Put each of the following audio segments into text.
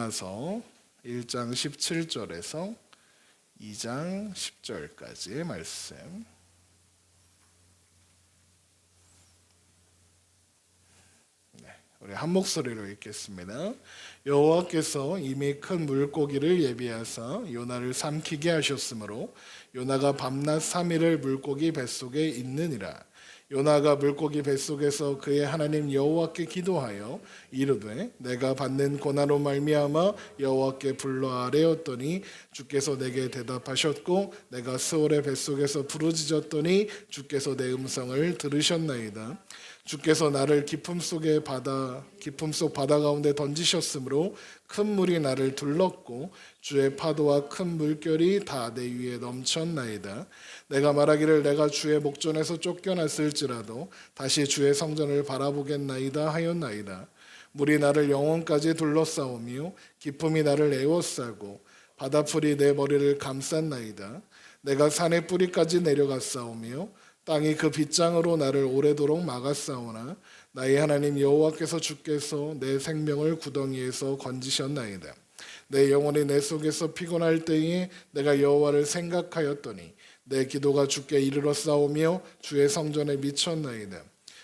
요나서 1장 17절에서 2장 10절까지의 말씀. 우리 한 목소리로 읽겠습니다. 여호와께서 이미 큰 물고기를 예비하사 요나를 삼키게 하셨으므로 요나가 밤낮 3일을 물고기 뱃속에 있느니라. 요나가 물고기 뱃속에서 그의 하나님 여호와께 기도하여 이르되 내가 받는 고난으로 말미암아 여호와께 불러 아뢰었더니 주께서 내게 대답하셨고 내가 스올의 뱃속에서 부르짖었더니 주께서 내 음성을 들으셨나이다. 주께서 나를 깊음 속 바다 가운데 던지셨으므로 큰 물이 나를 둘렀고 주의 파도와 큰 물결이 다 내 위에 넘쳤나이다. 내가 말하기를 내가 주의 목전에서 쫓겨났을지라도 다시 주의 성전을 바라보겠나이다 하였나이다. 물이 나를 영혼까지 둘러싸우며 깊음이 나를 에워싸고 바다풀이 내 머리를 감쌌나이다. 내가 산의 뿌리까지 내려갔사오며 땅이 그 빗장으로 나를 오래도록 막았사오나 나의 하나님 여호와께서 주께서 내 생명을 구덩이에서 건지셨나이다. 내 영혼이 내 속에서 피곤할 때에 내가 여호와를 생각하였더니 내 기도가 주께 이르러 싸우며 주의 성전에 미쳤나이다.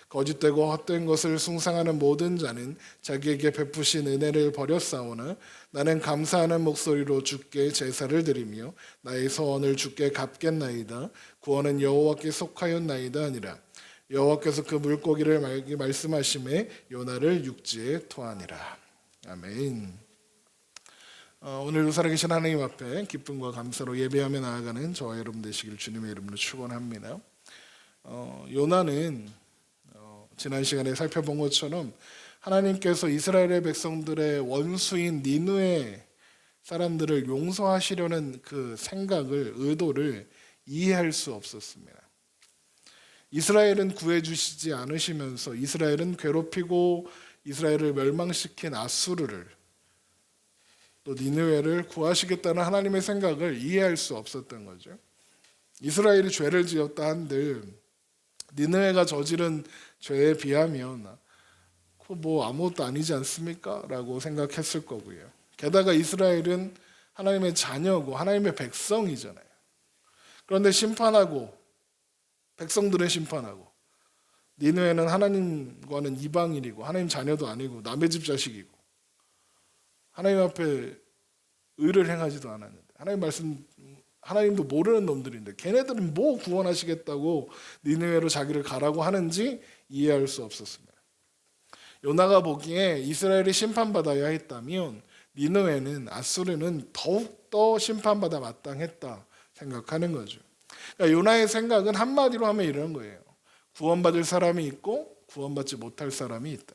거짓되고 헛된 것을 숭상하는 모든 자는 자기에게 베푸신 은혜를 버렸사오나 나는 감사하는 목소리로 주께 제사를 드리며 나의 소원을 주께 갚겠나이다. 구원은 여호와께 속하였나이다 하니라. 여호와께서 그 물고기를 말씀하심에 요나를 육지에 토하니라. 아멘. 오늘도 살아계신 하나님 앞에 기쁨과 감사로 예배하며 나아가는 저와 여러분 되시길 주님의 이름으로 축원합니다. 요나는 지난 시간에 살펴본 것처럼 하나님께서 이스라엘의 백성들의 원수인 니느웨 사람들을 용서하시려는 그 생각을, 의도를 이해할 수 없었습니다. 이스라엘은 구해주시지 않으시면서 이스라엘은 괴롭히고 이스라엘을 멸망시킨 아수르를, 또 니느웨를 구하시겠다는 하나님의 생각을 이해할 수 없었던 거죠. 이스라엘이 죄를 지었다 한들 니느웨가 저지른 죄에 비하면 뭐 아무것도 아니지 않습니까? 라고 생각했을 거고요. 게다가 이스라엘은 하나님의 자녀고 하나님의 백성이잖아요. 그런데 심판하고, 백성들은 심판하고, 니느웨는 하나님과는 이방인이고 하나님 자녀도 아니고 남의 집 자식이고 하나님 앞에 의를 행하지도 않았는데, 하나님 말씀, 하나님도 모르는 놈들인데 걔네들은 뭐 구원하시겠다고 니느웨로 자기를 가라고 하는지 이해할 수 없었습니다. 요나가 보기에 이스라엘이 심판받아야 했다면 니느웨는, 아수르는 더욱더 심판받아 마땅했다 생각하는 거죠. 그러니까 요나의 생각은 한마디로 하면 이런 거예요. 구원받을 사람이 있고 구원받지 못할 사람이 있다.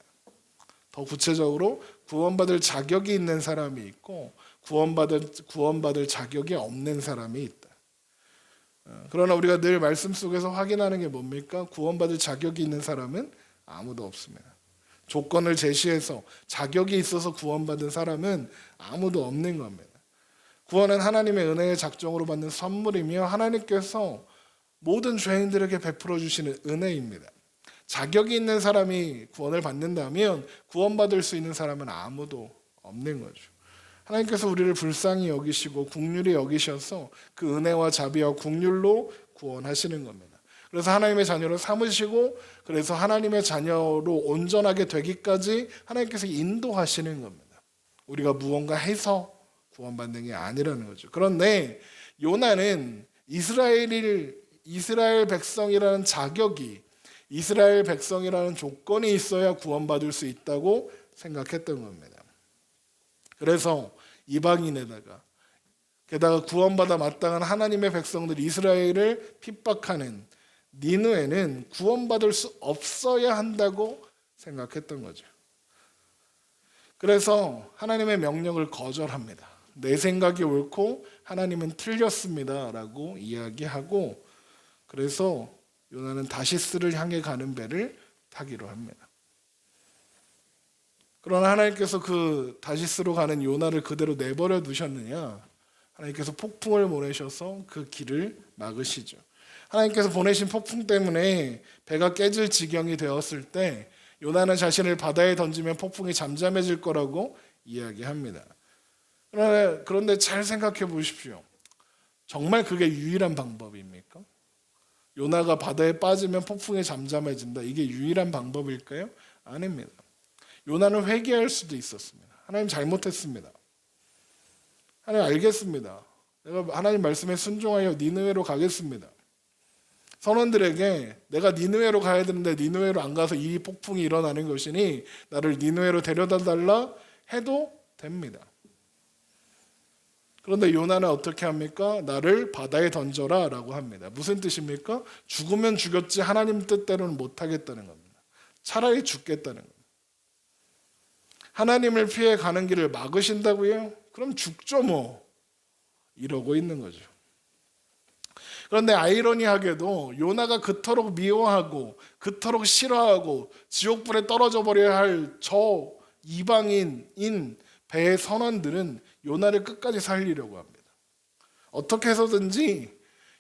더 구체적으로 구원받을 자격이 있는 사람이 있고 구원받을 자격이 없는 사람이 있다. 그러나 우리가 늘 말씀 속에서 확인하는 게 뭡니까? 구원받을 자격이 있는 사람은 아무도 없습니다. 조건을 제시해서 자격이 있어서 구원받은 사람은 아무도 없는 겁니다. 구원은 하나님의 은혜의 작정으로 받는 선물이며 하나님께서 모든 죄인들에게 베풀어 주시는 은혜입니다. 자격이 있는 사람이 구원을 받는다면 구원받을 수 있는 사람은 아무도 없는 거죠. 하나님께서 우리를 불쌍히 여기시고 긍휼히 여기셔서 그 은혜와 자비와 긍휼로 구원하시는 겁니다. 그래서 하나님의 자녀로 삼으시고, 그래서 하나님의 자녀로 온전하게 되기까지 하나님께서 인도하시는 겁니다. 우리가 무언가 해서 구원받는 게 아니라는 거죠. 그런데 요나는 이스라엘 백성이라는 자격이, 이스라엘 백성이라는 조건이 있어야 구원받을 수 있다고 생각했던 겁니다. 그래서 이방인에다가 게다가 구원받아 마땅한 하나님의 백성들 이스라엘을 핍박하는 니느웨는 구원받을 수 없어야 한다고 생각했던 거죠. 그래서 하나님의 명령을 거절합니다. 내 생각이 옳고 하나님은 틀렸습니다 라고 이야기하고, 그래서 요나는 다시스를 향해 가는 배를 타기로 합니다. 그러나 하나님께서 그 다시스로 가는 요나를 그대로 내버려 두셨느냐? 하나님께서 폭풍을 보내셔서 그 길을 막으시죠. 하나님께서 보내신 폭풍 때문에 배가 깨질 지경이 되었을 때 요나는 자신을 바다에 던지면 폭풍이 잠잠해질 거라고 이야기합니다. 그런데 잘 생각해 보십시오. 정말 그게 유일한 방법입니까? 요나가 바다에 빠지면 폭풍이 잠잠해진다. 이게 유일한 방법일까요? 아닙니다. 요나는 회개할 수도 있었습니다. 하나님 잘못했습니다. 하나님 알겠습니다. 내가 하나님 말씀에 순종하여 니느웨로 가겠습니다. 선원들에게 내가 니느웨로 가야 되는데 니느웨로 안 가서 이 폭풍이 일어나는 것이니 나를 니느웨로 데려다 달라 해도 됩니다. 그런데 요나는 어떻게 합니까? 나를 바다에 던져라 라고 합니다. 무슨 뜻입니까? 죽으면 죽였지 하나님 뜻대로는 못하겠다는 겁니다. 차라리 죽겠다는 겁니다. 하나님을 피해 가는 길을 막으신다고요? 그럼 죽죠 뭐. 이러고 있는 거죠. 그런데 아이러니하게도 요나가 그토록 미워하고 그토록 싫어하고 지옥불에 떨어져 버려야 할 저 이방인인 배의 선원들은 요나를 끝까지 살리려고 합니다. 어떻게 해서든지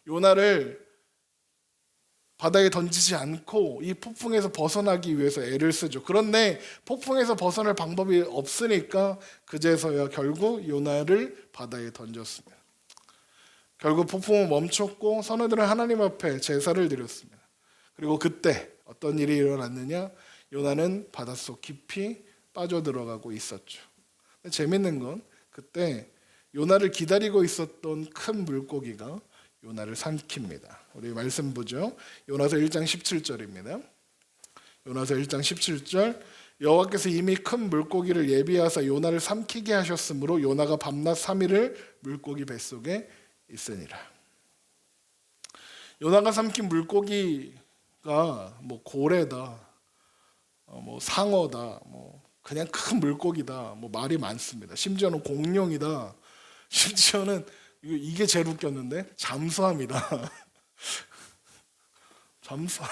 요나를 바다에 던지지 않고 이 폭풍에서 벗어나기 위해서 애를 쓰죠. 그런데 폭풍에서 벗어날 방법이 없으니까 그제서야 결국 요나를 바다에 던졌습니다. 결국 폭풍은 멈췄고 선원들은 하나님 앞에 제사를 드렸습니다. 그리고 그때 어떤 일이 일어났느냐? 요나는 바닷속 깊이 빠져들어가고 있었죠. 재밌는 건 그때 요나를 기다리고 있었던 큰 물고기가 요나를 삼킵니다. 우리 말씀 보죠. 요나서 1장 17절입니다. 요나서 1장 17절 여호와께서 이미 큰 물고기를 예비하사 요나를 삼키게 하셨으므로 요나가 밤낮 3일을 물고기 뱃속에 있으니라. 요나가 삼킨 물고기가 뭐 고래다, 뭐 상어다, 뭐 그냥 큰 물고기다, 뭐 말이 많습니다. 심지어는 공룡이다. 심지어는 이게 제일 웃겼는데 잠수함이다. 잠수함.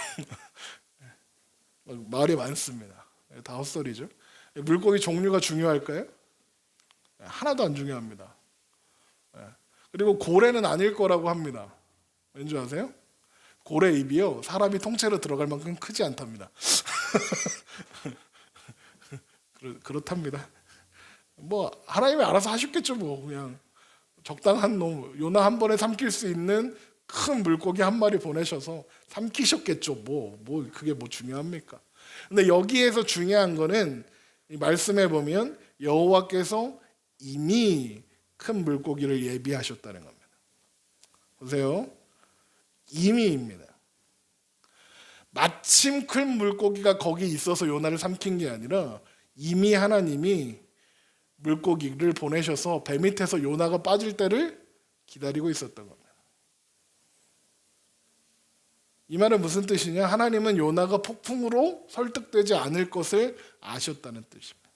말이 많습니다. 다 헛소리죠. 물고기 종류가 중요할까요? 하나도 안 중요합니다. 그리고 고래는 아닐 거라고 합니다. 왠지 아세요? 고래 입이요 사람이 통째로 들어갈 만큼 크지 않답니다. 그렇답니다. 뭐 하나님이 알아서 하셨겠죠. 뭐 그냥 적당한 놈 요나 한 번에 삼킬 수 있는 큰 물고기 한 마리 보내셔서 삼키셨겠죠. 뭐 그게 뭐 중요합니까? 근데 여기에서 중요한 거는 이 말씀에 보면 여호와께서 이미 큰 물고기를 예비하셨다는 겁니다. 보세요. 이미입니다. 마침 큰 물고기가 거기 있어서 요나를 삼킨 게 아니라 이미 하나님이 물고기를 보내셔서 배 밑에서 요나가 빠질 때를 기다리고 있었던 겁니다. 이 말은 무슨 뜻이냐? 하나님은 요나가 폭풍으로 설득되지 않을 것을 아셨다는 뜻입니다.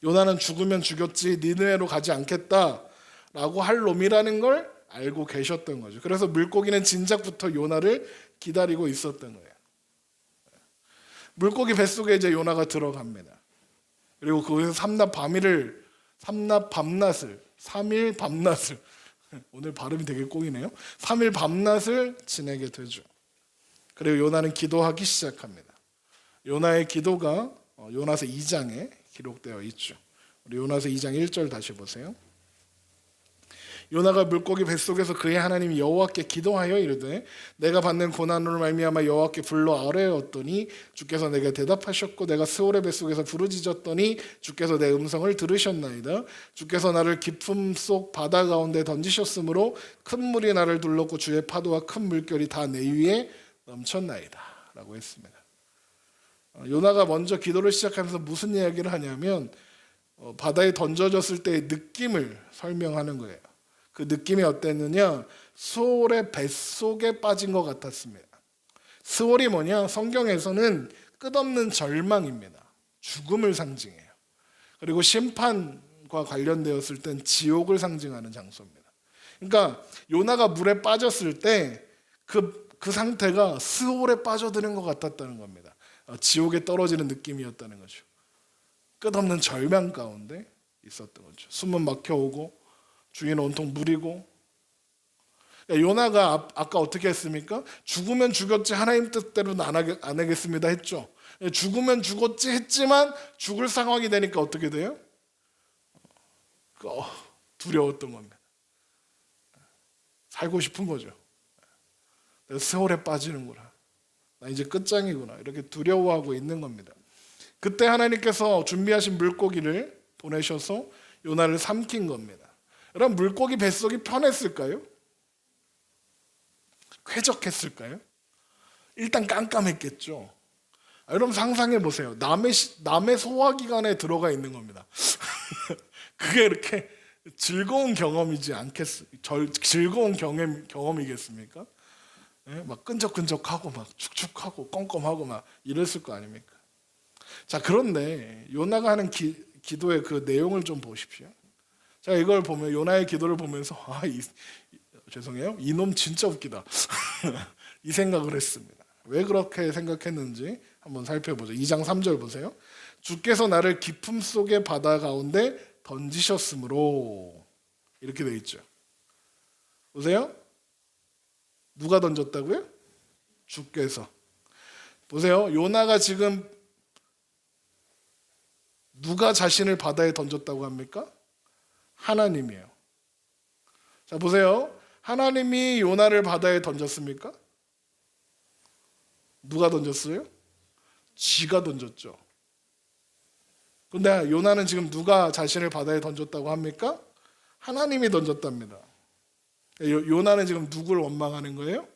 요나는 죽으면 죽였지 니느웨로 가지 않겠다라고 할 놈이라는 걸 알고 계셨던 거죠. 그래서 물고기는 진작부터 요나를 기다리고 있었던 거예요. 물고기 뱃속에 이제 요나가 들어갑니다. 그리고 거기서 삼일 밤낮을 오늘 발음이 되게 꽁이네요. 3일 밤낮을 지내게 되죠. 그리고 요나는 기도하기 시작합니다. 요나의 기도가 요나서 2장에 기록되어 있죠. 우리 요나서 2장 1절 다시 보세요. 요나가 물고기 뱃속에서 그의 하나님 여호와께 기도하여 이르되 내가 받는 고난으로 말미암아 여호와께 불러 아뢰었더니 주께서 내게 대답하셨고 내가 스올의 뱃속에서 부르짖었더니 주께서 내 음성을 들으셨나이다. 주께서 나를 깊음 속 바다 가운데 던지셨으므로 큰 물이 나를 둘렀고 주의 파도와 큰 물결이 다 내 위에 넘쳤나이다 라고 했습니다. 요나가 먼저 기도를 시작하면서 무슨 이야기를 하냐면 바다에 던져졌을 때의 느낌을 설명하는 거예요. 그 느낌이 어땠느냐? 스올의 뱃속에 빠진 것 같았습니다. 스올이 뭐냐? 성경에서는 끝없는 절망입니다. 죽음을 상징해요. 그리고 심판과 관련되었을 땐 지옥을 상징하는 장소입니다. 그러니까 요나가 물에 빠졌을 때 그 상태가 스올에 빠져드는 것 같았다는 겁니다. 지옥에 떨어지는 느낌이었다는 거죠. 끝없는 절망 가운데 있었던 거죠. 숨은 막혀오고 주위는 온통 물이고. 요나가 아까 어떻게 했습니까? 죽으면 죽였지 하나님 뜻대로는 안 하겠습니다 했죠. 죽으면 죽었지 했지만 죽을 상황이 되니까 어떻게 돼요? 두려웠던 겁니다. 살고 싶은 거죠. 내가 세월에 빠지는구나. 나 이제 끝장이구나. 이렇게 두려워하고 있는 겁니다. 그때 하나님께서 준비하신 물고기를 보내셔서 요나를 삼킨 겁니다. 그럼 물고기 뱃속이 편했을까요? 쾌적했을까요? 일단 깜깜했겠죠. 여러분 상상해 보세요. 남의 소화기관에 들어가 있는 겁니다. 그게 이렇게 즐거운 경험이지 즐거운 경험이겠습니까? 예? 막 끈적끈적하고 막 축축하고 껌껌하고 막 이랬을 거 아닙니까? 자, 그런데 요나가 하는 기도의 그 내용을 좀 보십시오. 제가 이걸 보면 요나의 기도를 보면서 죄송해요. 이놈 진짜 웃기다. 이 생각을 했습니다. 왜 그렇게 생각했는지 한번 살펴보죠. 2장 3절 보세요. 주께서 나를 깊음 속의 바다 가운데 던지셨으므로 이렇게 돼 있죠. 보세요. 누가 던졌다고요? 주께서. 보세요. 요나가 지금 누가 자신을 바다에 던졌다고 합니까? 하나님이에요. 자, 보세요. 하나님이 요나를 바다에 던졌습니까? 누가 던졌어요? 지가 던졌죠. 근데 요나는 지금 누가 자신을 바다에 던졌다고 합니까? 하나님이 던졌답니다. 요나는 지금 누구를 원망하는 거예요?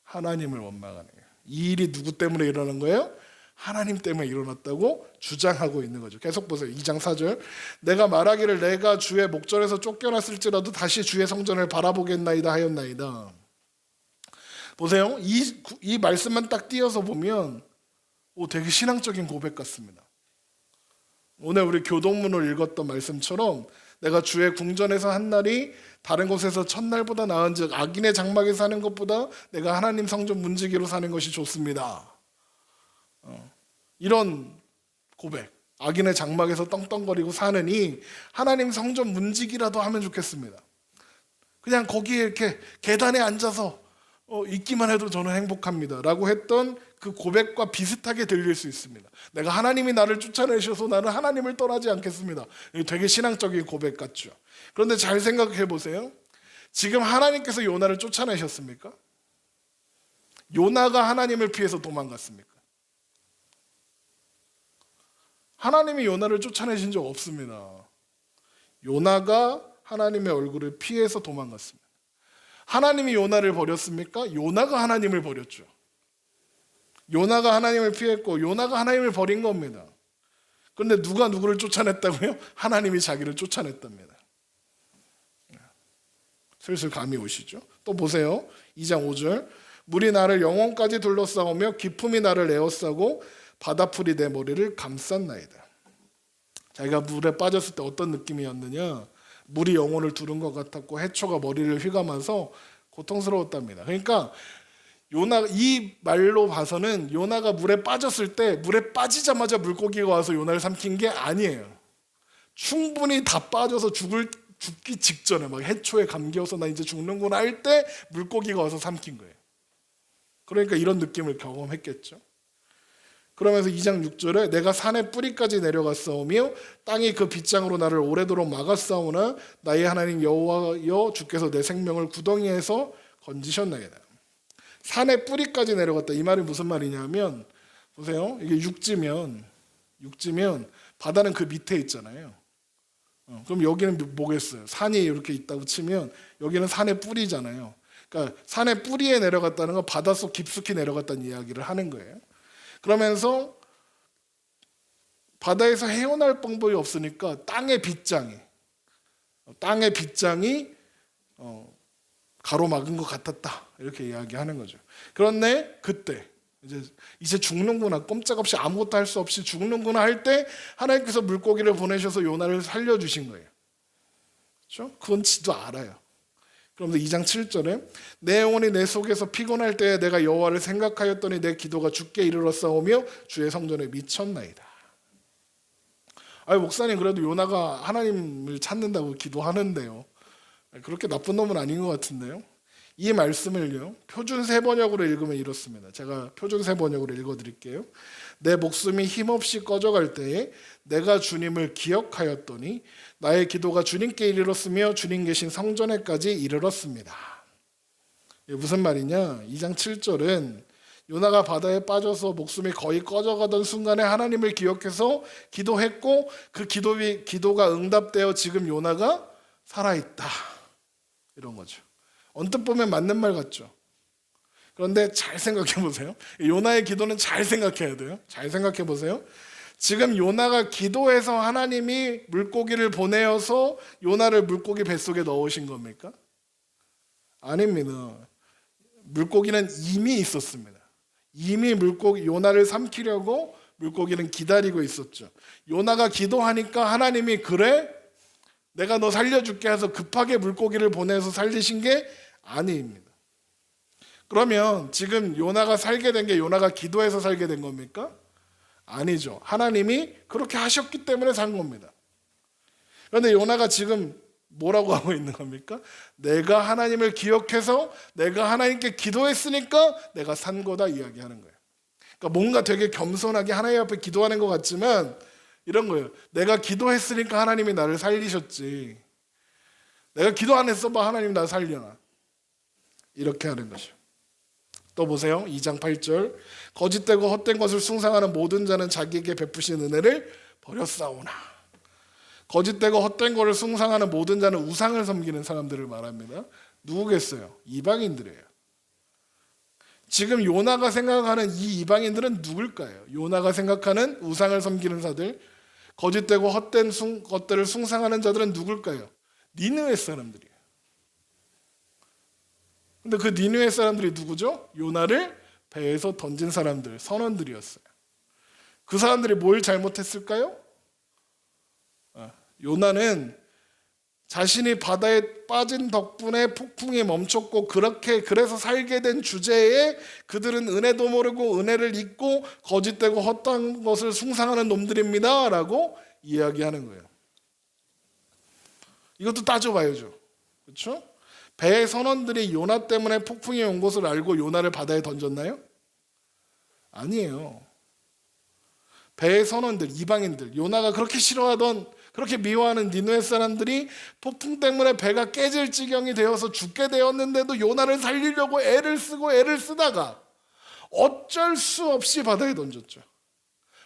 하나님을 원망하는 거예요. 이 일이 누구 때문에 일어난 거예요? 하나님 때문에 일어났다고 주장하고 있는 거죠. 계속 보세요. 2장 4절. 내가 말하기를 내가 주의 목전에서 쫓겨났을지라도 다시 주의 성전을 바라보겠나이다 하였나이다. 보세요. 이 말씀만 딱 띄어서 보면 되게 신앙적인 고백 같습니다. 오늘 우리 교동문을 읽었던 말씀처럼 내가 주의 궁전에서 한 날이 다른 곳에서 첫날보다 나은즉 악인의 장막에 사는 것보다 내가 하나님 성전 문지기로 사는 것이 좋습니다. 이런 고백. 악인의 장막에서 떵떵거리고 사느니 하나님 성전 문지기라도 하면 좋겠습니다. 그냥 거기에 이렇게 계단에 앉아서 있기만 해도 저는 행복합니다 라고 했던 그 고백과 비슷하게 들릴 수 있습니다. 내가 하나님이 나를 쫓아내셔서 나는 하나님을 떠나지 않겠습니다. 되게 신앙적인 고백 같죠. 그런데 잘 생각해 보세요. 지금 하나님께서 요나를 쫓아내셨습니까? 요나가 하나님을 피해서 도망갔습니까? 하나님이 요나를 쫓아내신 적 없습니다. 요나가 하나님의 얼굴을 피해서 도망갔습니다. 하나님이 요나를 버렸습니까? 요나가 하나님을 버렸죠. 요나가 하나님을 피했고 요나가 하나님을 버린 겁니다. 그런데 누가 누구를 쫓아냈다고요? 하나님이 자기를 쫓아냈답니다. 슬슬 감이 오시죠? 또 보세요. 2장 5절. 물이 나를 영혼까지 둘러싸오며 기품이 나를 에워싸고 바다풀이 내 머리를 감쌌나이다. 자기가 물에 빠졌을 때 어떤 느낌이었느냐? 물이 영혼을 두른 것 같았고 해초가 머리를 휘감아서 고통스러웠답니다. 그러니까 요나 이 말로 봐서는 요나가 물에 빠졌을 때 물에 빠지자마자 물고기가 와서 요나를 삼킨 게 아니에요. 충분히 다 빠져서 죽기 직전에 막 해초에 감겨서 나 이제 죽는구나 할 때 물고기가 와서 삼킨 거예요. 그러니까 이런 느낌을 경험했겠죠. 그러면서 2장 6절에 내가 산의 뿌리까지 내려갔사오며 땅이 그 빗장으로 나를 오래도록 막았사오나 나의 하나님 여호와여 주께서 내 생명을 구덩이에서 건지셨나이다. 산의 뿌리까지 내려갔다. 이 말이 무슨 말이냐면 보세요. 이게 육지면 바다는 그 밑에 있잖아요. 그럼 여기는 뭐겠어요? 산이 이렇게 있다고 치면 여기는 산의 뿌리잖아요. 그러니까 산의 뿌리에 내려갔다는 건 바닷속 깊숙이 내려갔다는 이야기를 하는 거예요. 그러면서 바다에서 헤어날 방법이 없으니까 땅의 빗장이 가로막은 것 같았다 이렇게 이야기하는 거죠. 그런데 그때 이제 죽는구나, 꼼짝없이 아무것도 할 수 없이 죽는구나 할 때 하나님께서 물고기를 보내셔서 요나를 살려주신 거예요. 그렇죠? 그건 지도 알아요. 그러면서 2장 7절에 내 영혼이 내 속에서 피곤할 때에 내가 여호와를 생각하였더니 내 기도가 주께 이르렀사오며 주의 성전에 미쳤나이다. 목사님 그래도 요나가 하나님을 찾는다고 기도하는데요. 그렇게 나쁜 놈은 아닌 것 같은데요. 이 말씀을요, 표준 세번역으로 읽으면 이렇습니다. 제가 표준 세번역으로 읽어드릴게요. 내 목숨이 힘없이 꺼져갈 때에 내가 주님을 기억하였더니 나의 기도가 주님께 이르렀으며 주님 계신 성전에까지 이르렀습니다. 이게 무슨 말이냐? 2장 7절은 요나가 바다에 빠져서 목숨이 거의 꺼져가던 순간에 하나님을 기억해서 기도했고 그 기도가 응답되어 지금 요나가 살아있다, 이런 거죠. 언뜻 보면 맞는 말 같죠. 그런데 잘 생각해 보세요. 요나의 기도는 잘 생각해야 돼요. 잘 생각해 보세요. 지금 요나가 기도해서 하나님이 물고기를 보내어서 요나를 물고기 뱃속에 넣으신 겁니까? 아닙니다. 물고기는 이미 있었습니다. 이미 요나를 삼키려고 물고기는 기다리고 있었죠. 요나가 기도하니까 하나님이 그래? 내가 너 살려줄게 해서 급하게 물고기를 보내서 살리신 게 아닙니다. 그러면 지금 요나가 살게 된 게 요나가 기도해서 살게 된 겁니까? 아니죠. 하나님이 그렇게 하셨기 때문에 산 겁니다. 그런데 요나가 지금 뭐라고 하고 있는 겁니까? 내가 하나님을 기억해서 내가 하나님께 기도했으니까 내가 산 거다 이야기하는 거예요. 그러니까 뭔가 되게 겸손하게 하나님 앞에 기도하는 것 같지만 이런 거예요. 내가 기도했으니까 하나님이 나를 살리셨지. 내가 기도 안 했어 봐 하나님이 나를 살려나. 이렇게 하는 거죠. 또 보세요. 2장 8절. 거짓되고 헛된 것을 숭상하는 모든 자는 자기에게 베푸신 은혜를 버렸사오나. 거짓되고 헛된 것을 숭상하는 모든 자는 우상을 섬기는 사람들을 말합니다. 누구겠어요? 이방인들이에요. 지금 요나가 생각하는 이 이방인들은 누굴까요? 요나가 생각하는 우상을 섬기는 자들, 거짓되고 헛된 것들을 숭상하는 자들은 누굴까요? 니느웨 사람들이에요. 근데 그 니느웨 사람들이 누구죠? 요나를 배에서 던진 사람들, 선원들이었어요. 그 사람들이 뭘 잘못했을까요? 요나는 자신이 바다에 빠진 덕분에 폭풍이 멈췄고 그래서 살게 된 주제에 그들은 은혜도 모르고 은혜를 잊고 거짓되고 헛된 것을 숭상하는 놈들입니다 라고 이야기하는 거예요. 이것도 따져봐야죠. 그렇죠? 배의 선원들이 요나 때문에 폭풍이 온 것을 알고 요나를 바다에 던졌나요? 아니에요. 배의 선원들, 이방인들, 요나가 그렇게 싫어하던, 그렇게 미워하는 니느웨 사람들이 폭풍 때문에 배가 깨질 지경이 되어서 죽게 되었는데도 요나를 살리려고 애를 쓰다가 어쩔 수 없이 바다에 던졌죠.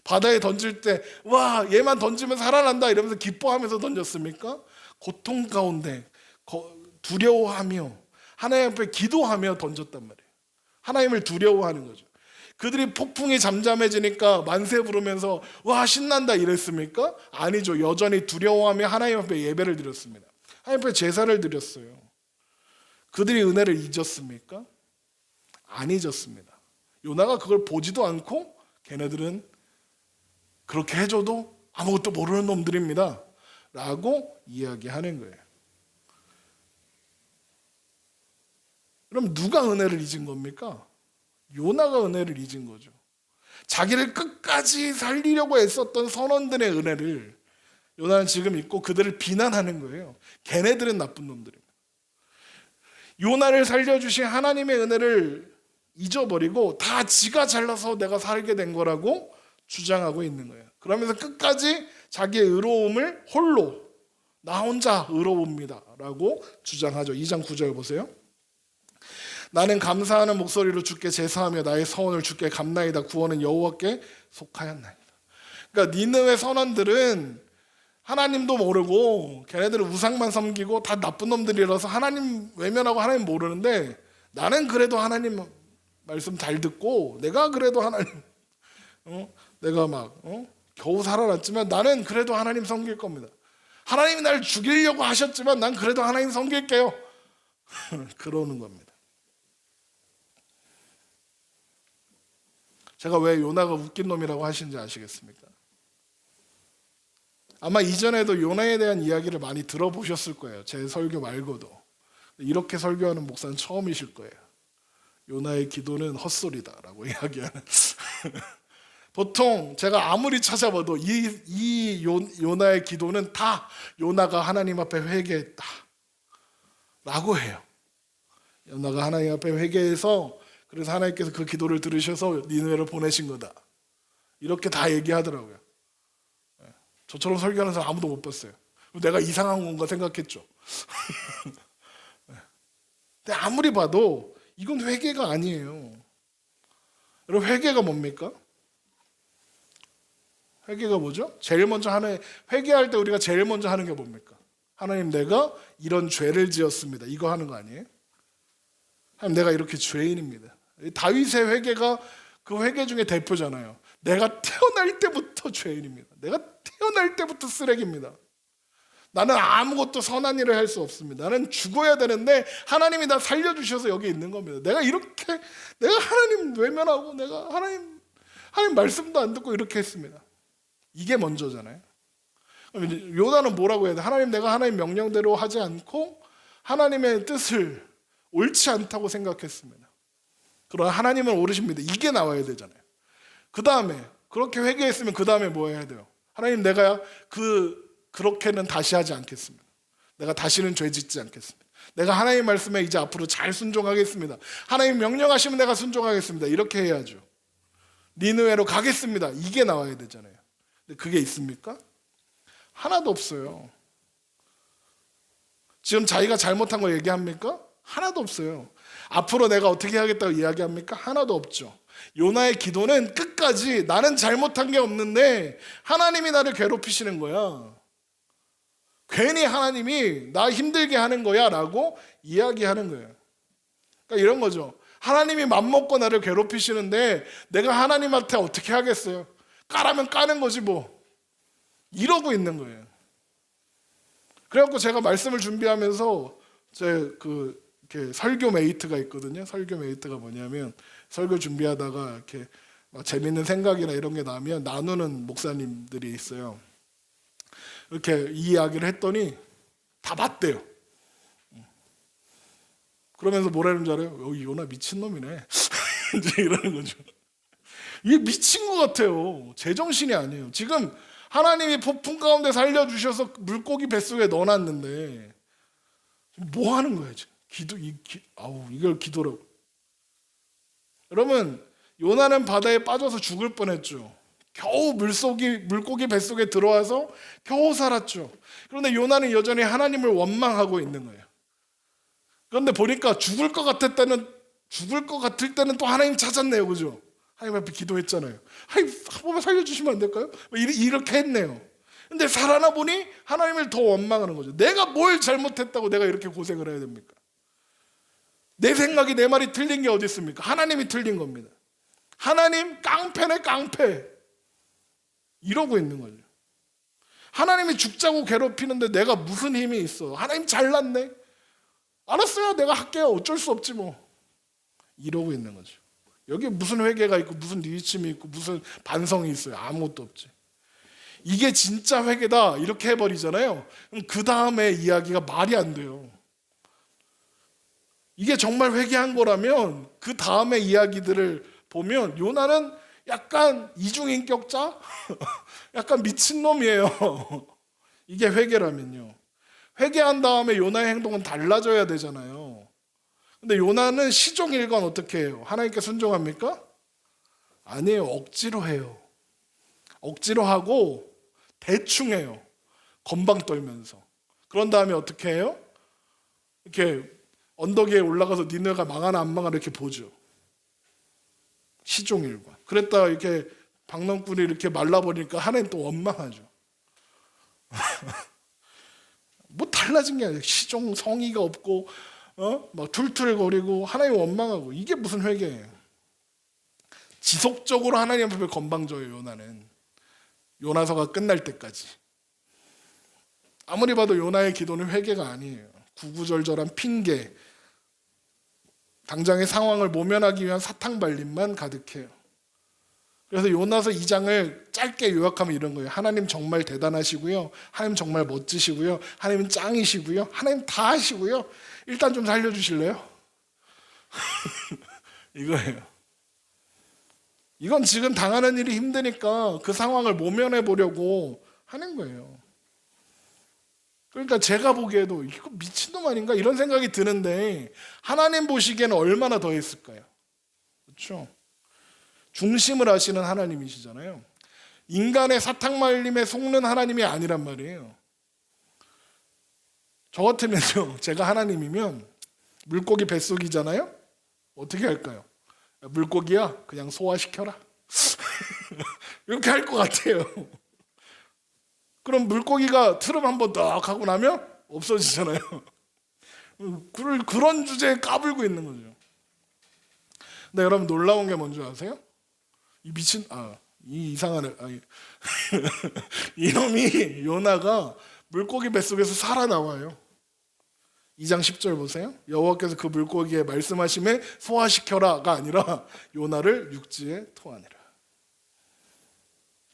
바다에 던질 때 와 얘만 던지면 살아난다 이러면서 기뻐하면서 던졌습니까? 고통 가운데 두려워하며 하나님 앞에 기도하며 던졌단 말이에요. 하나님을 두려워하는 거죠. 그들이 폭풍이 잠잠해지니까 만세 부르면서 와 신난다 이랬습니까? 아니죠. 여전히 두려워하며 하나님 앞에 예배를 드렸습니다. 하나님 앞에 제사를 드렸어요. 그들이 은혜를 잊었습니까? 안 잊었습니다. 요나가 그걸 보지도 않고 걔네들은 그렇게 해줘도 아무것도 모르는 놈들입니다 라고 이야기하는 거예요. 그럼 누가 은혜를 잊은 겁니까? 요나가 은혜를 잊은 거죠. 자기를 끝까지 살리려고 애썼던 선원들의 은혜를 요나는 지금 잊고 그들을 비난하는 거예요. 걔네들은 나쁜 놈들입니다. 요나를 살려주신 하나님의 은혜를 잊어버리고 다 지가 잘나서 내가 살게 된 거라고 주장하고 있는 거예요. 그러면서 끝까지 자기의 의로움을 홀로 나 혼자 의로웁니다 라고 주장하죠. 2장 9절 보세요. 나는 감사하는 목소리로 주께 제사하며 나의 서원을 주께 갚나이다. 구원은 여호와께 속하였나이다. 그러니까 니느웨 선원들은 하나님도 모르고 걔네들은 우상만 섬기고 다 나쁜 놈들이라서 하나님 외면하고 하나님 모르는데 나는 그래도 하나님 말씀 잘 듣고 내가 그래도 하나님 내가 막 겨우 살아났지만 나는 그래도 하나님 섬길 겁니다. 하나님이 날 죽이려고 하셨지만 난 그래도 하나님 섬길게요. 그러는 겁니다. 제가 왜 요나가 웃긴 놈이라고 하시는지 아시겠습니까? 아마 이전에도 요나에 대한 이야기를 많이 들어보셨을 거예요. 제 설교 말고도. 이렇게 설교하는 목사는 처음이실 거예요. 요나의 기도는 헛소리다라고 이야기하는. 보통 제가 아무리 찾아봐도 이 요나의 기도는 다 요나가 하나님 앞에 회개했다 라고 해요. 요나가 하나님 앞에 회개해서 그래서 하나님께서 그 기도를 들으셔서 니느웨로 보내신 거다. 이렇게 다 얘기하더라고요. 저처럼 설교하는 사람 아무도 못 봤어요. 내가 이상한 건가 생각했죠. 근데 아무리 봐도 이건 회개가 아니에요. 여러분, 회개가 뭡니까? 회개가 뭐죠? 제일 먼저 회개할 때 우리가 제일 먼저 하는 게 뭡니까? 하나님, 내가 이런 죄를 지었습니다. 이거 하는 거 아니에요? 하나님, 내가 이렇게 죄인입니다. 다윗의 회개가 그 회개 중에 대표잖아요. 내가 태어날 때부터 죄인입니다. 내가 태어날 때부터 쓰레기입니다. 나는 아무것도 선한 일을 할 수 없습니다. 나는 죽어야 되는데 하나님이 나 살려주셔서 여기 있는 겁니다. 내가 하나님 외면하고 내가 하나님 말씀도 안 듣고 이렇게 했습니다. 이게 먼저잖아요. 요나는 뭐라고 해야 돼? 하나님, 내가 하나님 명령대로 하지 않고 하나님의 뜻을 옳지 않다고 생각했습니다. 그러나 하나님은 옳으십니다. 이게 나와야 되잖아요. 그 다음에 그렇게 회개했으면 그 다음에 뭐 해야 돼요? 하나님, 내가 그렇게는 다시 하지 않겠습니다. 내가 다시는 죄 짓지 않겠습니다. 내가 하나님 말씀에 이제 앞으로 잘 순종하겠습니다. 하나님 명령하시면 내가 순종하겠습니다. 이렇게 해야죠. 니느웨로 가겠습니다. 이게 나와야 되잖아요. 근데 그게 있습니까? 하나도 없어요. 지금 자기가 잘못한 거 얘기합니까? 하나도 없어요. 앞으로 내가 어떻게 하겠다고 이야기합니까? 하나도 없죠. 요나의 기도는 끝까지 나는 잘못한 게 없는데 하나님이 나를 괴롭히시는 거야. 괜히 하나님이 나 힘들게 하는 거야 라고 이야기하는 거예요. 그러니까 이런 거죠. 하나님이 맘먹고 나를 괴롭히시는데 내가 하나님한테 어떻게 하겠어요? 까라면 까는 거지 뭐. 이러고 있는 거예요. 그래갖고 제가 말씀을 준비하면서 이렇게 설교 메이트가 있거든요. 설교 메이트가 뭐냐면 설교 준비하다가 이렇게 막 재밌는 생각이나 이런 게 나면 나누는 목사님들이 있어요. 이렇게 이 이야기를 했더니 다 맞대요. 그러면서 뭐라는 줄 알아요? 요나 미친놈이네. 이제 이러는 거죠. 이게 미친 것 같아요. 제정신이 아니에요. 지금 하나님이 폭풍 가운데 살려주셔서 물고기 뱃속에 넣어놨는데 뭐 하는 거야 지금? 이걸 기도라고. 여러분, 요나는 바다에 빠져서 죽을 뻔했죠. 겨우 물고기 뱃속에 들어와서 겨우 살았죠. 그런데 요나는 여전히 하나님을 원망하고 있는 거예요. 그런데 보니까 죽을 것 같을 때는 또 하나님 찾았네요. 그죠? 하나님 앞에 기도했잖아요. 하나님, 한 번만 살려주시면 안 될까요? 이렇게 했네요. 근데 살아나 보니 하나님을 더 원망하는 거죠. 내가 뭘 잘못했다고 내가 이렇게 고생을 해야 됩니까? 내 생각이, 내 말이 틀린 게 어디 있습니까? 하나님이 틀린 겁니다. 하나님 깡패네, 깡패. 이러고 있는 거죠. 하나님이 죽자고 괴롭히는데 내가 무슨 힘이 있어? 하나님 잘났네. 알았어요, 내가 할게요. 어쩔 수 없지 뭐. 이러고 있는 거죠. 여기에 무슨 회개가 있고 무슨 뉘우침이 있고 무슨 반성이 있어요? 아무것도 없지. 이게 진짜 회개다 이렇게 해버리잖아요. 그럼 그 다음에 이야기가 말이 안 돼요. 이게 정말 회개한 거라면 그 다음에 이야기들을 보면 요나는 약간 이중인격자? 약간 미친놈이에요. 이게 회개라면요. 회개한 다음에 요나의 행동은 달라져야 되잖아요. 근데 요나는 시종일관 어떻게 해요? 하나님께 순종합니까? 아니에요. 억지로 해요. 억지로 하고 대충 해요. 건방 떨면서. 그런 다음에 어떻게 해요? 이렇게 언덕 위에 올라가서 니네가 망하나 안 망하나 이렇게 보죠. 시종일관. 그랬다가 이렇게 박넝쿨이 이렇게 말라버리니까 하나님 또 원망하죠. 뭐 달라진 게 아니라 시종 성의가 없고 막 툴툴거리고 하나님 원망하고. 이게 무슨 회개예요? 지속적으로 하나님 앞에 건방져요. 요나는. 요나서가 끝날 때까지. 아무리 봐도 요나의 기도는 회개가 아니에요. 구구절절한 핑계, 당장의 상황을 모면하기 위한 사탕발림만 가득해요. 그래서 요나서 2장을 짧게 요약하면 이런 거예요. 하나님 정말 대단하시고요. 하나님 정말 멋지시고요. 하나님은 짱이시고요. 하나님 다 하시고요. 일단 좀 살려주실래요? 이거예요. 이건 지금 당하는 일이 힘드니까 그 상황을 모면해 보려고 하는 거예요. 그러니까 제가 보기에도 이거 미친놈 아닌가 이런 생각이 드는데 하나님 보시기에는 얼마나 더 했을까요? 그렇죠? 중심을 아시는 하나님이시잖아요. 인간의 사탕말림에 속는 하나님이 아니란 말이에요. 저 같으면요, 제가 하나님이면 물고기 뱃속이잖아요. 어떻게 할까요? 물고기야, 그냥 소화시켜라. 이렇게 할 것 같아요. 그럼 물고기가 트름 한번 딱 하고 나면 없어지잖아요. 그런 주제에 까불고 있는 거죠. 근데 여러분 놀라운 게 뭔지 아세요? 이 미친 이 이상한 이놈이 요나가 물고기 뱃속에서 살아나와요. 2장 10절 보세요. 여호와께서 그 물고기에 말씀하심에 소화시켜라가 아니라 요나를 육지에 토하니라.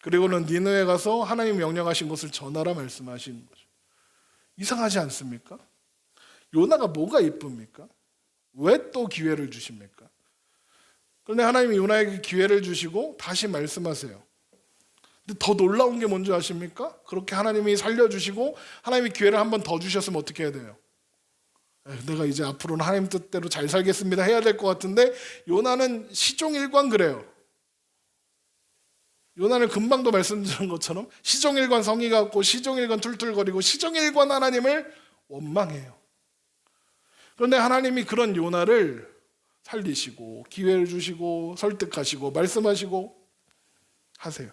그리고는 니느웨 가서 하나님 명령하신 것을 전하라 말씀하신 거죠. 이상하지 않습니까? 요나가 뭐가 이쁩니까? 왜 또 기회를 주십니까? 그런데 하나님이 요나에게 기회를 주시고 다시 말씀하세요. 근데 더 놀라운 게 뭔지 아십니까? 그렇게 하나님이 살려주시고 하나님이 기회를 한 번 더 주셨으면 어떻게 해야 돼요? 내가 이제 앞으로는 하나님 뜻대로 잘 살겠습니다 해야 될 것 같은데 요나는 시종일관 그래요. 요나는 금방도 말씀드린 것처럼 시종일관 성의 갖고 시종일관 툴툴거리고 시종일관 하나님을 원망해요. 그런데 하나님이 그런 요나를 살리시고 기회를 주시고 설득하시고 말씀하시고 하세요.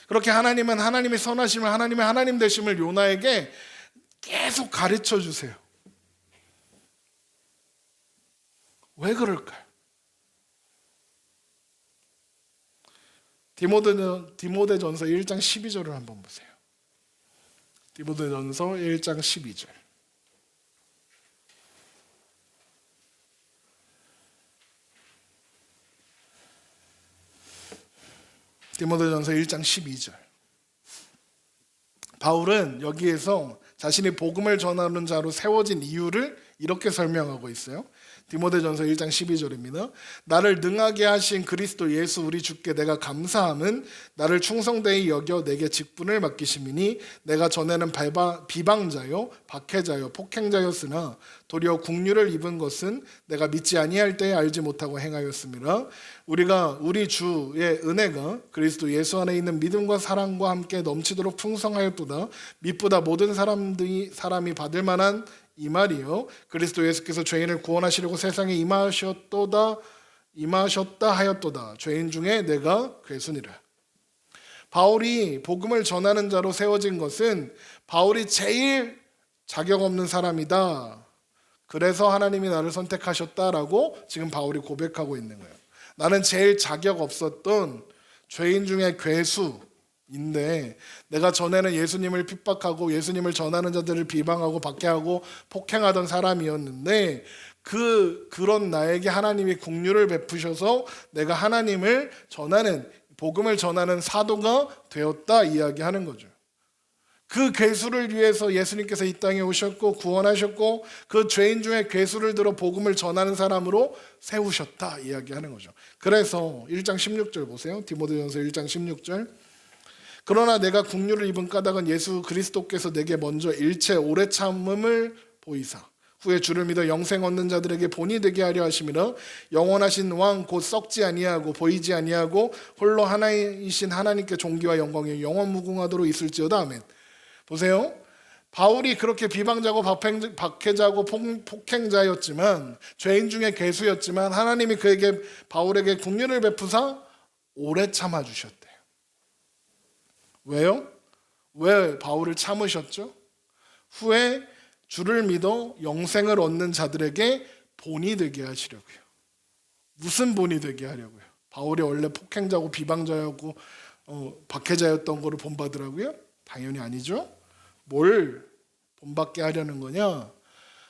그렇게 하나님은 하나님의 선하심을 하나님의 하나님 되심을 요나에게 계속 가르쳐 주세요. 왜 그럴까요? 디모데전서 1장 12절을 한번 보세요. 디모데전서 1장 12절. 디모데전서 1장 12절. 바울은 여기에서 자신이 복음을 전하는 자로 세워진 이유를 이렇게 설명하고 있어요. 디모데전서 1장 12절입니다. 나를 능하게 하신 그리스도 예수 우리 주께 내가 감사함은 나를 충성되이 여겨 내게 직분을 맡기심이니 내가 전에는 비방자요 박해자요 폭행자였으나 도리어 국류를 입은 것은 내가 믿지 아니할 때에 알지 못하고 행하였습니다. 우리가 우리 주의 은혜가 그리스도 예수 안에 있는 믿음과 사랑과 함께 넘치도록 풍성하였도다. mit보다 모든 사람이 받을 만한 이 말이요 그리스도 예수께서 죄인을 구원하시려고 세상에 임하셨다 하였도다. 죄인 중에 내가 괴순이라. 바울이 복음을 전하는 자로 세워진 것은 바울이 제일 자격 없는 사람이다. 그래서 하나님이 나를 선택하셨다라고 지금 바울이 고백하고 있는 거예요. 나는 제일 자격 없었던 죄인 중에 괴수인데 내가 전에는 예수님을 핍박하고 예수님을 전하는 자들을 비방하고 박해하고 폭행하던 사람이었는데 그런 나에게 하나님이 긍휼을 베푸셔서 내가 하나님을 전하는 복음을 전하는 사도가 되었다 이야기하는 거죠. 그 괴수를 위해서 예수님께서 이 땅에 오셨고 구원하셨고 그 죄인 중에 괴수를 들어 복음을 전하는 사람으로 세우셨다 이야기하는 거죠. 그래서 1장 16절 보세요. 디모데전서 1장 16절. 그러나 내가 긍휼을 입은 까닭은 예수 그리스도께서 내게 먼저 일체 오래 참음을 보이사 후에 주를 믿어 영생 얻는 자들에게 본이 되게 하려 하심이라. 영원하신 왕 곧 썩지 아니하고 보이지 아니하고 홀로 하나이신 하나님께 존귀와 영광이 영원 무궁하도록 있을지어다. 아멘. 보세요. 바울이 그렇게 비방자고 박해자고 폭행자였지만 죄인 중에 괴수였지만 하나님이 바울에게 긍휼을 베푸사 오래 참아주셨대요. 왜요? 왜 바울을 참으셨죠? 후에 주를 믿어 영생을 얻는 자들에게 본이 되게 하시려고요. 무슨 본이 되게 하려고요? 바울이 원래 폭행자고 비방자였고 박해자였던 거를 본받으라고요? 당연히 아니죠. 뭘 본받게 하려는 거냐?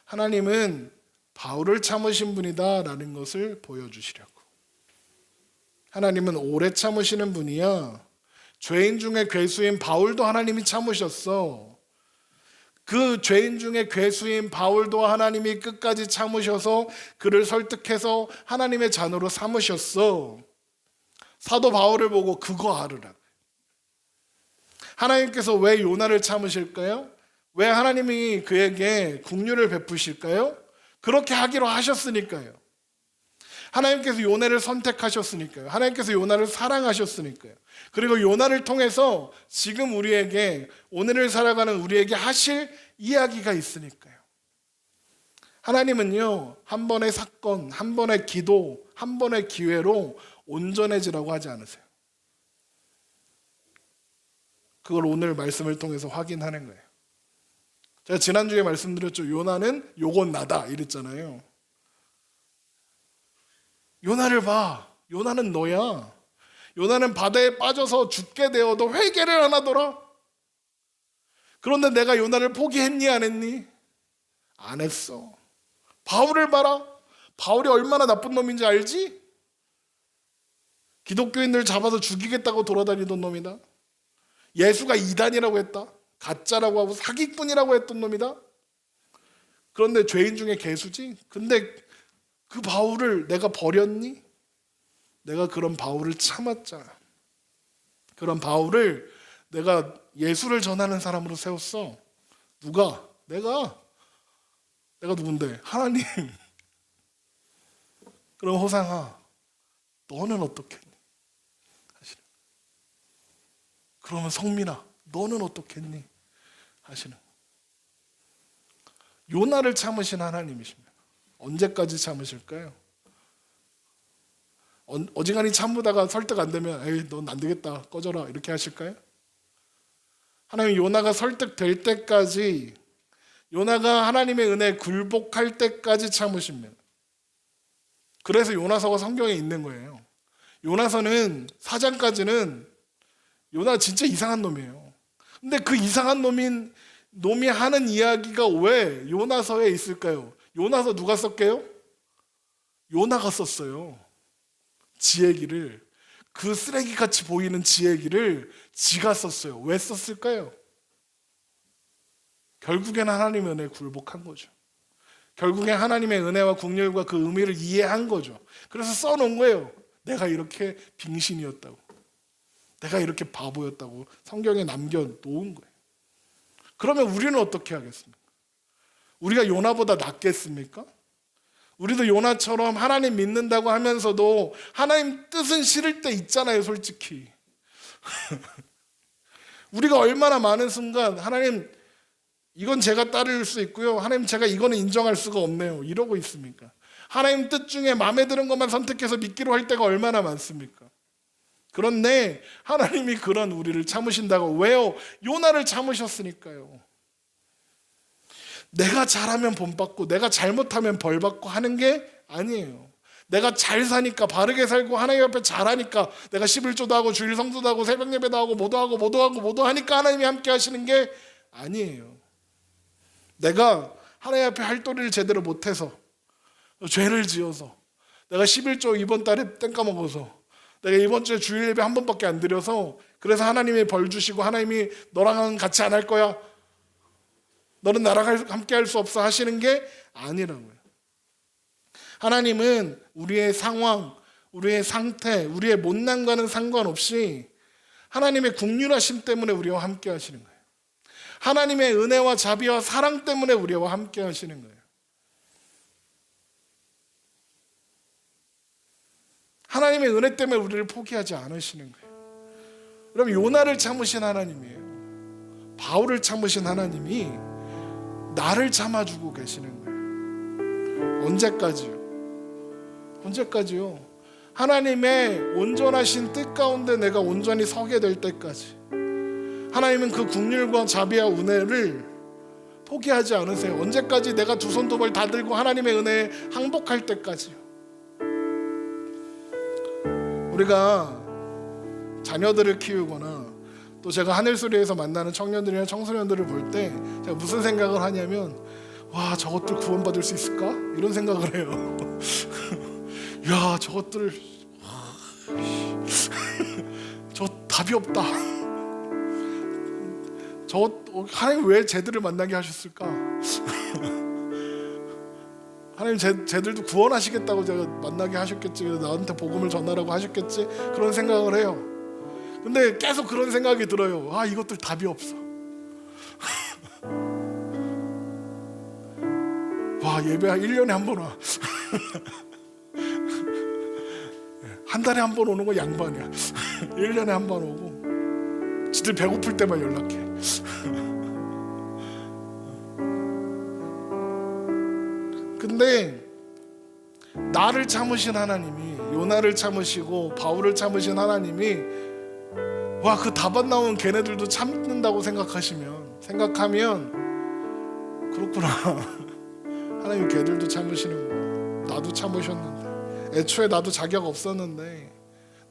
하나님은 바울을 참으신 분이다라는 것을 보여주시려고. 하나님은 오래 참으시는 분이야. 죄인 중에 괴수인 바울도 하나님이 참으셨어. 그 죄인 중에 괴수인 바울도 하나님이 끝까지 참으셔서 그를 설득해서 하나님의 자녀로 삼으셨어. 사도 바울을 보고 그거 알으라. 하나님께서 왜 요나를 참으실까요? 왜 하나님이 그에게 긍휼을 베푸실까요? 그렇게 하기로 하셨으니까요. 하나님께서 요나를 선택하셨으니까요. 하나님께서 요나를 사랑하셨으니까요. 그리고 요나를 통해서 지금 우리에게, 오늘을 살아가는 우리에게 하실 이야기가 있으니까요. 하나님은요, 한 번의 사건, 한 번의 기도, 한 번의 기회로 온전해지라고 하지 않으세요. 그걸 오늘 말씀을 통해서 확인하는 거예요. 제가 지난주에 말씀드렸죠. 요나는 요건 나다 이랬잖아요. 요나를 봐. 요나는 너야. 요나는 바다에 빠져서 죽게 되어도 회개를 안 하더라. 그런데 내가 요나를 포기했니 안 했니? 안 했어. 바울을 봐라. 바울이 얼마나 나쁜 놈인지 알지? 기독교인들 잡아서 죽이겠다고 돌아다니던 놈이다. 예수가 이단이라고 했다. 가짜라고 하고 사기꾼이라고 했던 놈이다. 그런데 죄인 중에 개수지. 근데 그 바울을 내가 버렸니? 내가 그런 바울을 참았잖아. 그런 바울을 내가 예수를 전하는 사람으로 세웠어. 누가? 내가 누군데? 하나님. 그럼 호상아, 너는 어떻겠니? 하시는. 그러면 성민아, 너는 어떻겠니? 하시는. 요나를 참으신 하나님이십니다. 언제까지 참으실까요? 어지간히 참으다가 설득 안 되면 에이 넌 안 되겠다 꺼져라 이렇게 하실까요? 하나님 요나가 설득될 때까지, 요나가 하나님의 은혜에 굴복할 때까지 참으십니다. 그래서 요나서가 성경에 있는 거예요. 요나서는 4장까지는 요나 진짜 이상한 놈이에요. 근데 그 이상한 놈이 하는 이야기가 왜 요나서에 있을까요? 요나서 누가 썼게요? 요나가 썼어요. 지 얘기를, 그 쓰레기같이 보이는 지 얘기를 지가 썼어요. 왜 썼을까요? 결국엔 하나님의 은혜에 굴복한 거죠. 결국엔 하나님의 은혜와 긍휼과 그 의미를 이해한 거죠. 그래서 써놓은 거예요. 내가 이렇게 빙신이었다고, 내가 이렇게 바보였다고 성경에 남겨놓은 거예요. 그러면 우리는 어떻게 하겠습니까? 우리가 요나보다 낫겠습니까? 우리도 요나처럼 하나님 믿는다고 하면서도 하나님 뜻은 싫을 때 있잖아요, 솔직히. 우리가 얼마나 많은 순간 하나님 이건 제가 따를 수 있고요, 하나님 제가 이거는 인정할 수가 없네요 이러고 있습니까? 하나님 뜻 중에 마음에 드는 것만 선택해서 믿기로 할 때가 얼마나 많습니까? 그런데 하나님이 그런 우리를 참으신다고. 왜요? 요나를 참으셨으니까요. 내가 잘하면 본받고 내가 잘못하면 벌받고 하는 게 아니에요. 내가 잘 사니까, 바르게 살고 하나님 앞에 잘하니까, 내가 11조도 하고 주일 성수도 하고 새벽 예배도 하고 모두 하니까 하나님이 함께 하시는 게 아니에요. 내가 하나님 앞에 할 도리를 제대로 못해서, 죄를 지어서, 내가 11조 이번 달에 땡까먹어서, 내가 이번 주에 주일 예배 한 번밖에 안 드려서 그래서 하나님이 벌 주시고 하나님이 너랑은 같이 안 할 거야, 너는 나랑 함께 할 수 없어 하시는 게 아니라고요. 하나님은 우리의 상황, 우리의 상태, 우리의 못난과는 상관없이 하나님의 긍휼하심 때문에 우리와 함께 하시는 거예요. 하나님의 은혜와 자비와 사랑 때문에 우리와 함께 하시는 거예요. 하나님의 은혜 때문에 우리를 포기하지 않으시는 거예요. 그럼 요나를 참으신 하나님이에요. 바울을 참으신 하나님이 나를 참아주고 계시는 거예요. 언제까지요? 언제까지요? 하나님의 온전하신 뜻 가운데 내가 온전히 서게 될 때까지 하나님은 그 긍휼과 자비와 은혜를 포기하지 않으세요. 언제까지? 내가 두 손 두 발 다 들고 하나님의 은혜에 항복할 때까지요. 우리가 자녀들을 키우거나 또 제가 하늘소리에서 만나는 청년들이나 청소년들을 볼 때 제가 무슨 생각을 하냐면, 와, 저것들 구원받을 수 있을까? 이런 생각을 해요. 야, 저것들 저 답이 없다. 하나님 왜 쟤들을 만나게 하셨을까? 하나님 쟤들도 구원하시겠다고 제가 만나게 하셨겠지, 나한테 복음을 전하라고 하셨겠지, 그런 생각을 해요. 근데 계속 그런 생각이 들어요. 아, 이것들 답이 없어. 와, 예배 1년에 한 번 와. 한 달에 한 번 오는 거 양반이야. 1년에 한 번 오고 지들 배고플 때만 연락해. 근데 나를 참으신 하나님이, 요나를 참으시고 바울을 참으신 하나님이, 와, 그 답 안 나온 걔네들도 참는다고 생각하면 그렇구나. 하나님 걔들도 참으시는구나. 나도 참으셨는데, 애초에 나도 자격 없었는데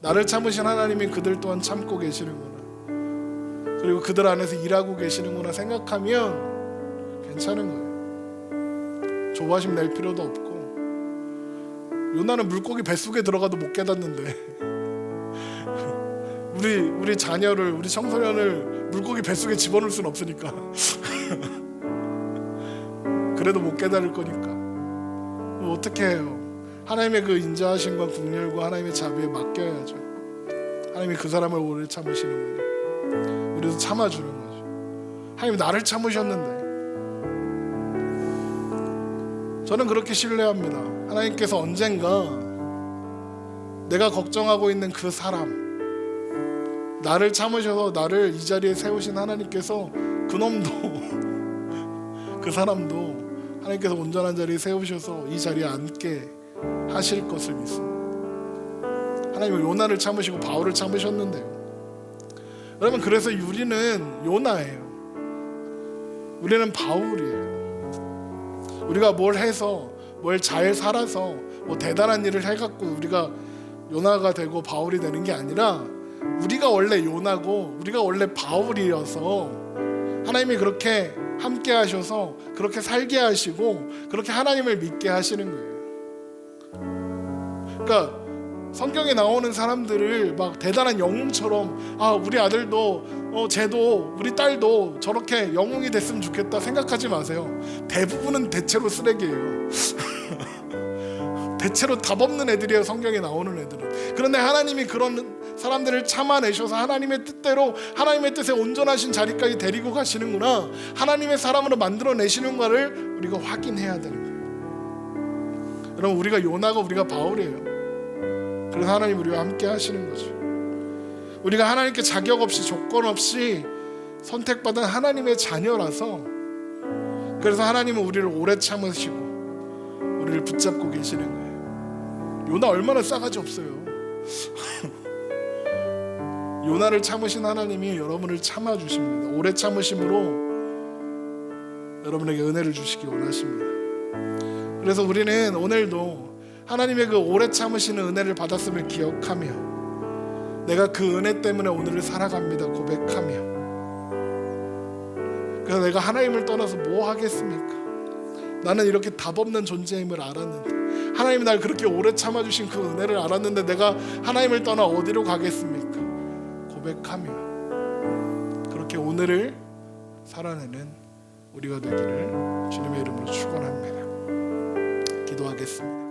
나를 참으신 하나님이 그들 또한 참고 계시는구나, 그리고 그들 안에서 일하고 계시는구나 생각하면 괜찮은 거예요. 조바심 낼 필요도 없고. 요나는 물고기 뱃속에 들어가도 못 깨닫는데 우리 자녀를, 우리 청소년을 물고기 뱃속에 집어넣을 수는 없으니까 그래도 못 깨달을 거니까 어떻게 해요? 하나님의 그 인자하심과 긍휼과 하나님의 자비에 맡겨야죠. 하나님이 그 사람을 오래 참으시는군요. 우리도 참아주는 거죠. 하나님 나를 참으셨는데. 저는 그렇게 신뢰합니다. 하나님께서 언젠가 내가 걱정하고 있는 그 사람, 나를 참으셔서 나를 이 자리에 세우신 하나님께서 그놈도 그 사람도 하나님께서 온전한 자리에 세우셔서 이 자리에 앉게 하실 것을 믿습니다. 하나님은 요나를 참으시고 바울을 참으셨는데요. 여러분, 그래서 우리는 요나예요. 우리는 바울이에요. 우리가 뭘 해서, 뭘 잘 살아서, 뭐 대단한 일을 해갖고 우리가 요나가 되고 바울이 되는 게 아니라, 우리가 원래 요나고 우리가 원래 바울이어서 하나님이 그렇게 함께 하셔서 그렇게 살게 하시고 그렇게 하나님을 믿게 하시는 거예요. 그러니까 성경에 나오는 사람들을 막 대단한 영웅처럼, 아, 우리 아들도 쟤도 우리 딸도 저렇게 영웅이 됐으면 좋겠다 생각하지 마세요. 대부분은 대체로 쓰레기예요. 대체로 답 없는 애들이에요, 성경에 나오는 애들은. 그런데 하나님이 그런 사람들을 참아내셔서 하나님의 뜻대로, 하나님의 뜻에 온전하신 자리까지 데리고 가시는구나, 하나님의 사람으로 만들어내시는 것을 우리가 확인해야 되는 거예요. 여러분, 우리가 요나고 우리가 바울이에요. 그래서 하나님 우리와 함께 하시는 거죠. 우리가 하나님께 자격 없이, 조건 없이 선택받은 하나님의 자녀라서, 그래서 하나님은 우리를 오래 참으시고 우리를 붙잡고 계시는 거예요. 요나 얼마나 싸가지 없어요. 요나를 참으신 하나님이 여러분을 참아주십니다. 오래 참으심으로 여러분에게 은혜를 주시기 원하십니다. 그래서 우리는 오늘도 하나님의 그 오래 참으시는 은혜를 받았음을 기억하며, 내가 그 은혜 때문에 오늘을 살아갑니다 고백하며, 그래서 내가 하나님을 떠나서 뭐 하겠습니까? 나는 이렇게 답 없는 존재임을 알았는데, 하나님이 날 그렇게 오래 참아주신 그 은혜를 알았는데 내가 하나님을 떠나 어디로 가겠습니까? 고백하며 그렇게 오늘을 살아내는 우리가 되기를 주님의 이름으로 축원합니다. 기도하겠습니다.